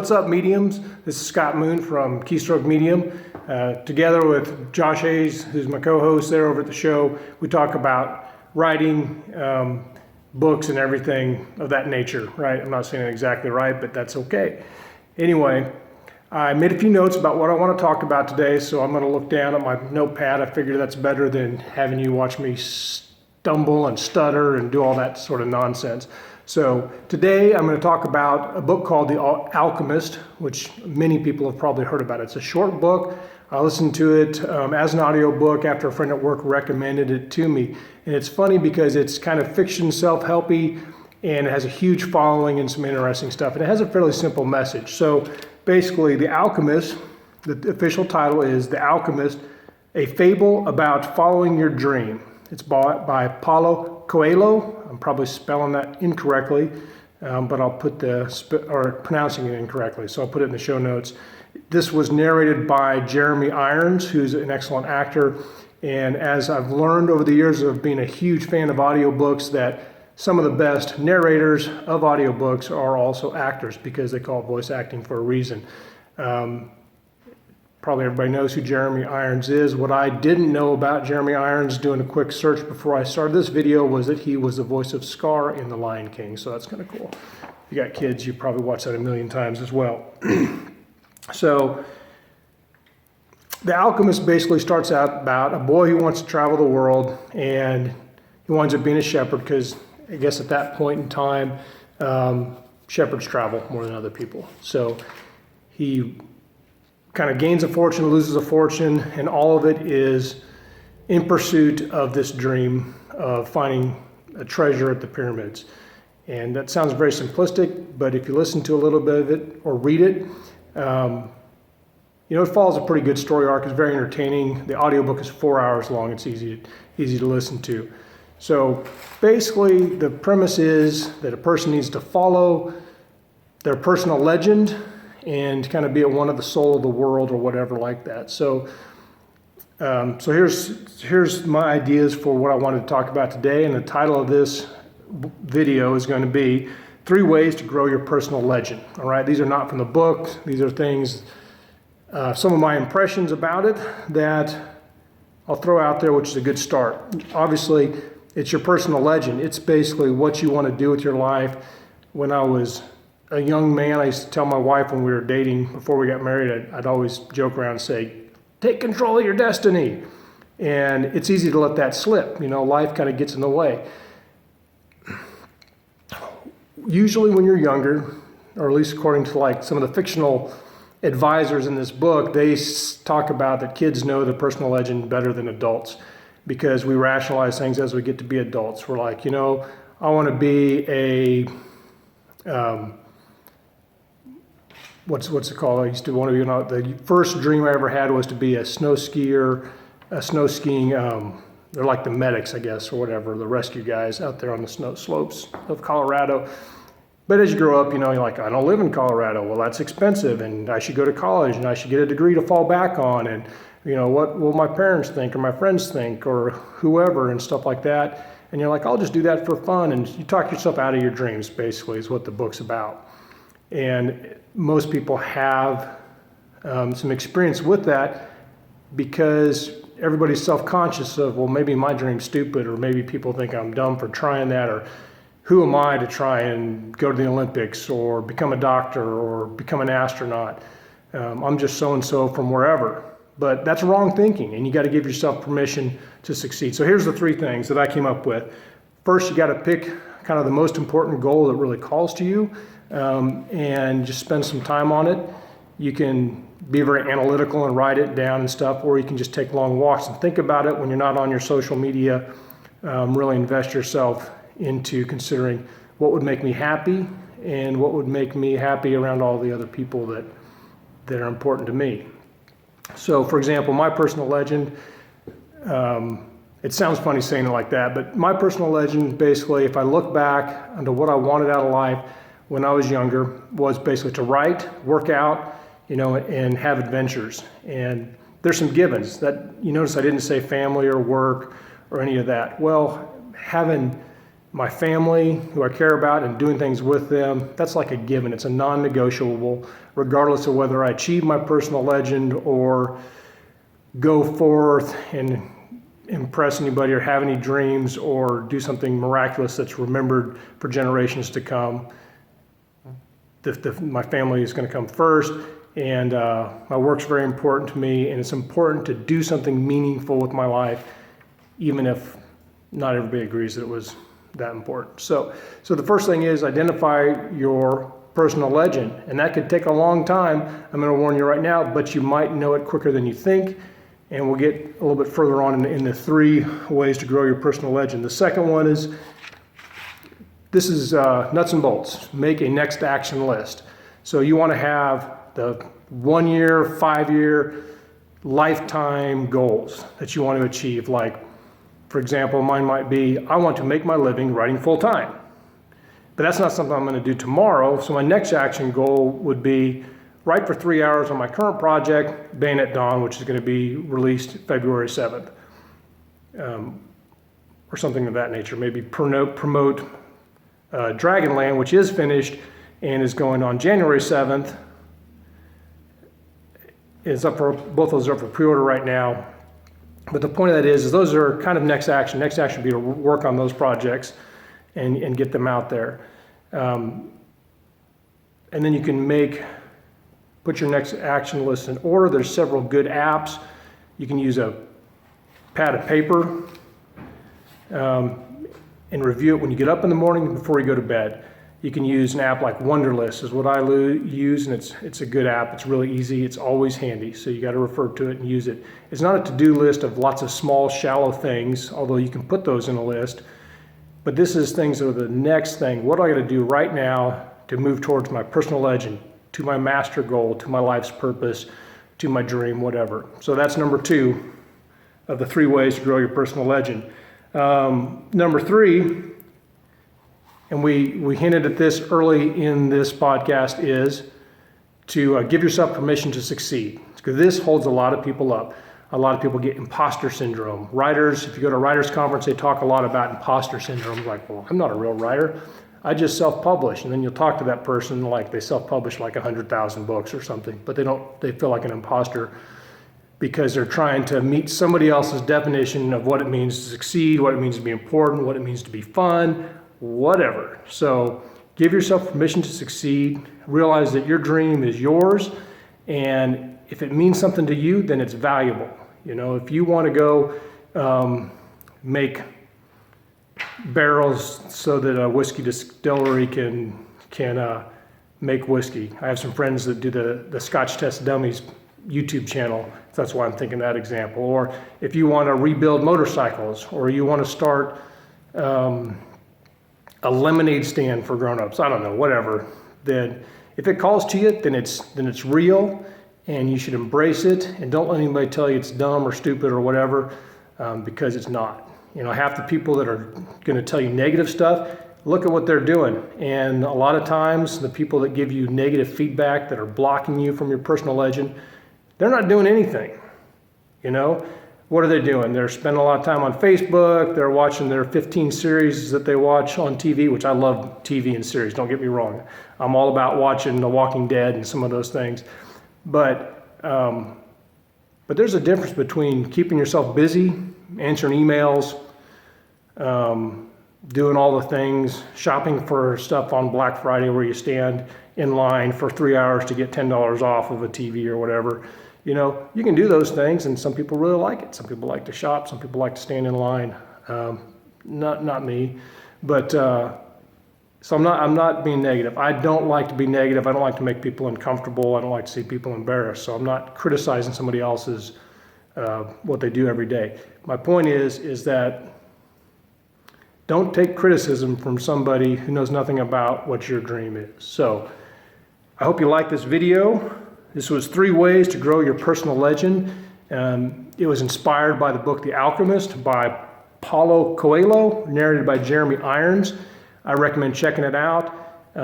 what's up, mediums? This is Scott Moon from Keystroke Medium. Together with Josh Hayes, who's my co-host there over at the show, we talk about writing, books and everything of that nature, right? I'm not saying it exactly right, but that's okay. Anyway, I made a few notes about what I want to talk about today, so I'm going to look down at my notepad. I figure that's better than having you watch me stumble and stutter and do all that sort of nonsense. So today I'm going to talk about a book called The Alchemist, which many people have probably heard about. It's a short book. I listened to it as an audio book after a friend at work recommended it to me. And it's funny because it's kind of fiction, self-helpy, and it has a huge following and some interesting stuff. And it has a fairly simple message. So basically, The Alchemist, the official title is The Alchemist, a fable about following your dream. It's by Paulo Coehlo. I'm probably spelling that incorrectly, but I'll put pronouncing it incorrectly, so I'll put it in the show notes. This was narrated by Jeremy Irons, who's an excellent actor. And as I've learned over the years of being a huge fan of audiobooks, that some of the best narrators of audiobooks are also actors because they call it voice acting for a reason. Probably everybody knows who Jeremy Irons is. What I didn't know about Jeremy Irons, doing a quick search before I started this video, was that he was the voice of Scar in The Lion King. So that's kind of cool. If you got kids, you probably watched that a million times as well. So The Alchemist basically starts out about a boy who wants to travel the world, and he winds up being a shepherd because I guess at that point in time, shepherds travel more than other people. So he kind of gains a fortune, loses a fortune, and all of it is in pursuit of this dream of finding a treasure at the pyramids. And that sounds very simplistic, but if you listen to a little bit of it or read it, it follows a pretty good story arc. It's very entertaining. The audiobook is 4 hours long. It's easy to listen to. So basically, the premise is that a person needs to follow their personal legend and kind of be at one of the soul of the world or whatever like that. So here's my ideas for what I wanted to talk about today. And the title of this video is going to be 3 Ways to Grow Your Personal Legend. All right, these are not from the book. These are things, some of my impressions about it that I'll throw out there, which is a good start. Obviously, it's your personal legend. It's basically what you want to do with your life. When I was a young man, I used to tell my wife when we were dating, before we got married, I'd always joke around and say, take control of your destiny. And it's easy to let that slip. Life kind of gets in the way. Usually when you're younger, or at least according to like some of the fictional advisors in this book, they talk about that kids know their personal legend better than adults because we rationalize things as we get to be adults. We're like, I want to be a... what's it called? I used to want to be, the first dream I ever had was to be a snow skiing, they're like the medics, I guess, or whatever, the rescue guys out there on the snow slopes of Colorado. But as you grow up, you're like, I don't live in Colorado. Well, that's expensive, and I should go to college, and I should get a degree to fall back on, and what will my parents think, or my friends think, or whoever, and stuff like that. And you're like, I'll just do that for fun, and you talk yourself out of your dreams, basically, is what the book's about. And most people have some experience with that because everybody's self-conscious of, well, maybe my dream's stupid, or maybe people think I'm dumb for trying that, or who am I to try and go to the Olympics or become a doctor or become an astronaut? I'm just so-and-so from wherever. But that's wrong thinking, and you got to give yourself permission to succeed. So here's the 3 things that I came up with. First, you got to pick kind of the most important goal that really calls to you. And just spend some time on it. You can be very analytical and write it down and stuff, or you can just take long walks and think about it when you're not on your social media. Really invest yourself into considering what would make me happy and what would make me happy around all the other people that are important to me. So, for example, my personal legend, it sounds funny saying it like that, but my personal legend, basically, if I look back onto what I wanted out of life when I was younger, was basically to write, work out, and have adventures. And there's some givens. That you notice I didn't say family or work or any of that. Well, having my family, who I care about, and doing things with them, that's like a given. It's a non-negotiable, regardless of whether I achieve my personal legend or go forth and impress anybody or have any dreams or do something miraculous that's remembered for generations to come. My family is going to come first, and my work's very important to me, and it's important to do something meaningful with my life, even if not everybody agrees that it was that important. So the first thing is identify your personal legend, and that could take a long time. I'm going to warn you right now, but you might know it quicker than you think, and we'll get a little bit further on in the 3 ways to grow your personal legend. The second one is, this is nuts and bolts. Make a next action list. So you want to have the 1 year, 5 year, lifetime goals that you want to achieve. Like, for example, mine might be, I want to make my living writing full time. But that's not something I'm going to do tomorrow. So my next action goal would be write for 3 hours on my current project, Bayonet Dawn, which is going to be released February 7th. Or something of that nature. Maybe promote Dragonland, which is finished and is going on January 7th. It's up for, both those are up for pre-order right now. But the point of that is those are kind of next action. Next action would be to work on those projects and get them out there. And then you can put your next action list in order. There's several good apps. You can use a pad of paper and review it when you get up in the morning before you go to bed. You can use an app like Wunderlist is what I use, and it's a good app. It's really easy. It's always handy, so you got to refer to it and use it. It's not a to-do list of lots of small, shallow things, although you can put those in a list. But this is things that are the next thing. What do I got to do right now to move towards my personal legend, to my master goal, to my life's purpose, to my dream, whatever. So that's number 2 of the 3 ways to grow your personal legend. Number 3, and we hinted at this early in this podcast, is to give yourself permission to succeed. Because this holds a lot of people up. A lot of people get imposter syndrome. Writers, if you go to a writers conference, they talk a lot about imposter syndrome. Like, well, I'm not a real writer. I just self-publish. And then you'll talk to that person like they self-publish like 100,000 books or something, but they feel like an imposter because they're trying to meet somebody else's definition of what it means to succeed, what it means to be important, what it means to be fun, whatever. So give yourself permission to succeed. Realize that your dream is yours, and if it means something to you, then it's valuable. You know, if you want to go make barrels so that a whiskey distillery can make whiskey. I have some friends that do the Scotch Test Dummies YouTube channel. So that's why I'm thinking that example. Or if you want to rebuild motorcycles, or you want to start a lemonade stand for grown-ups, I don't know, whatever, then if it calls to you, then it's real, and you should embrace it, and don't let anybody tell you it's dumb or stupid or whatever, because it's not. You know, half the people that are going to tell you negative stuff, look at what they're doing. And a lot of times, the people that give you negative feedback that are blocking you from your personal legend, they're not doing anything. You know, what are they doing? They're spending a lot of time on Facebook. They're watching their 15 series that they watch on TV, which I love TV and series, don't get me wrong. I'm all about watching The Walking Dead and some of those things. But there's a difference between keeping yourself busy, answering emails, doing all the things, shopping for stuff on Black Friday where you stand in line for 3 hours to get $10 off of a TV or whatever. You know, you can do those things, and some people really like it. Some people like to shop. Some people like to stand in line. Not me, but so I'm not being negative. I don't like to be negative. I don't like to make people uncomfortable. I don't like to see people embarrassed. So I'm not criticizing somebody else's what they do every day. My point is that don't take criticism from somebody who knows nothing about what your dream is. So I hope you like this video. This was 3 ways to grow your personal legend. It was inspired by the book The Alchemist by Paulo Coehlo, narrated by Jeremy Irons. I recommend checking it out.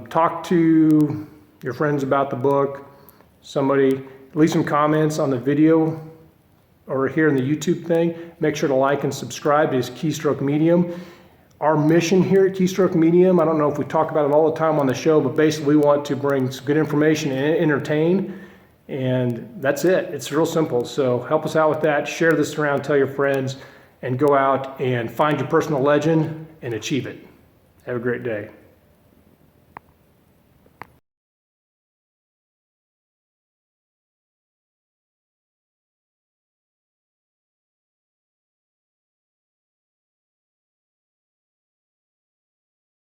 Talk to your friends about the book. Somebody, leave some comments on the video or here in the YouTube thing. Make sure to like and subscribe to his Keystroke Medium. our mission here at Keystroke Medium, I don't know if we talk about it all the time on the show, but basically we want to bring some good information and entertain, and that's it. It's real simple. So help us out with that. Share this around, tell your friends, and go out and find your personal legend and achieve it. Have a great day.